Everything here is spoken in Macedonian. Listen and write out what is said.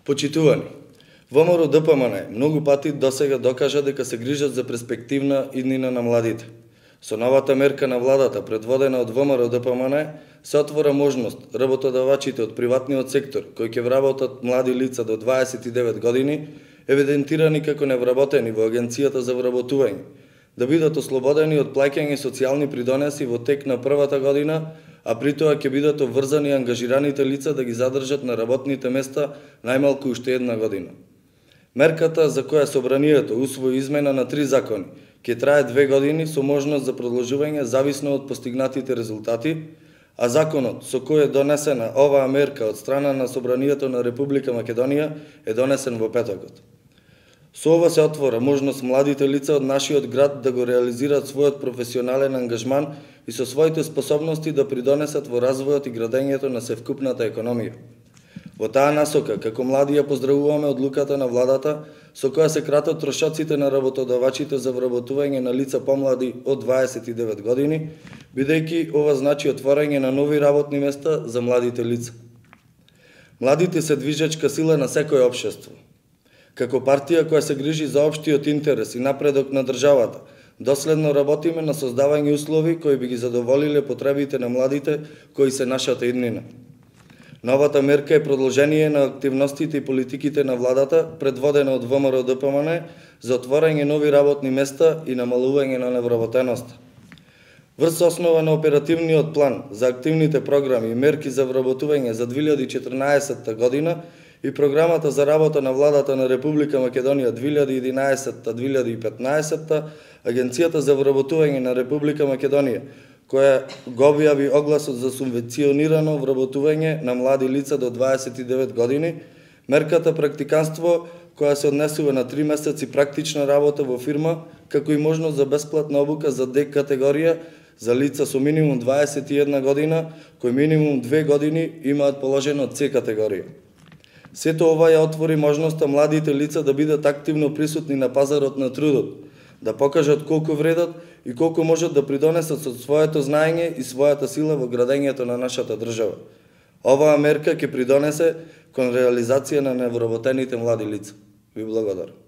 Почитувани, ВМРО ДПМН многу пати досега докажа дека се грижат за перспективна иднина на младите. Со новата мерка на владата, предводена од ВМРО ДПМН, се отвора можност работодавачите од приватниот сектор, кои ќе вработат млади лица до 29 години, евидентирани како невработени во Агенцијата за вработување, да бидат ослободени од плаќање социјални придонеси во тек на првата година, а при тоа ќе бидат обврзани ангажираните лица да ги задржат на работните места најмалку уште една година. Мерката за која Собранието усвои измена на 3 закони ќе трае 2 години со можност за продолжување зависно од постигнатите резултати, а законот со кој е донесена оваа мерка од страна на Собранието на Република Македонија е донесен во петокот. Со ова се отвора можност младите лица од нашиот град да го реализираат својот професионален ангажман и со своите способности да придонесат во развојот и градењето на севкупната економија. Во таа насока, како млади ја поздравуваме одлуката на владата со која се кратат трошоците на работодавачите за вработување на лица помлади од 29 години, бидејќи ова значи отворање на нови работни места за младите лица. Младите се движечка сила на секое општество. Како партија која се грижи за општиот интерес и напредок на државата, доследно работиме на создавање услови кои би ги задоволиле потребите на младите кои се нашата иднина. Новата мерка е продолжение на активностите и политиките на владата, предводена од ВМРО ДПМН, за отворање нови работни места и намалување на невработеноста. Врз основа на оперативниот план за активните програми и мерки за вработување за 2014 година и програмата за работа на владата на Република Македонија 2011-2015, Агенцијата за вработување на Република Македонија, која го објави огласот за субвенционирано вработување на млади лица до 29 години, мерката практиканство, која се однесува на 3 месеци практична работа во фирма, како и можност за бесплатна обука за Д категорија за лица со минимум 21 година, кои минимум 2 години имаат положено С категорија. Сето ова ја отвори можноста младите лица да бидат активно присутни на пазарот на трудот, да покажат колку вредат и колку можат да придонесат со своето знаење и својата сила во градењето на нашата држава. Оваа мерка ќе придонесе кон реализација на невработените млади лица. Ви благодарам.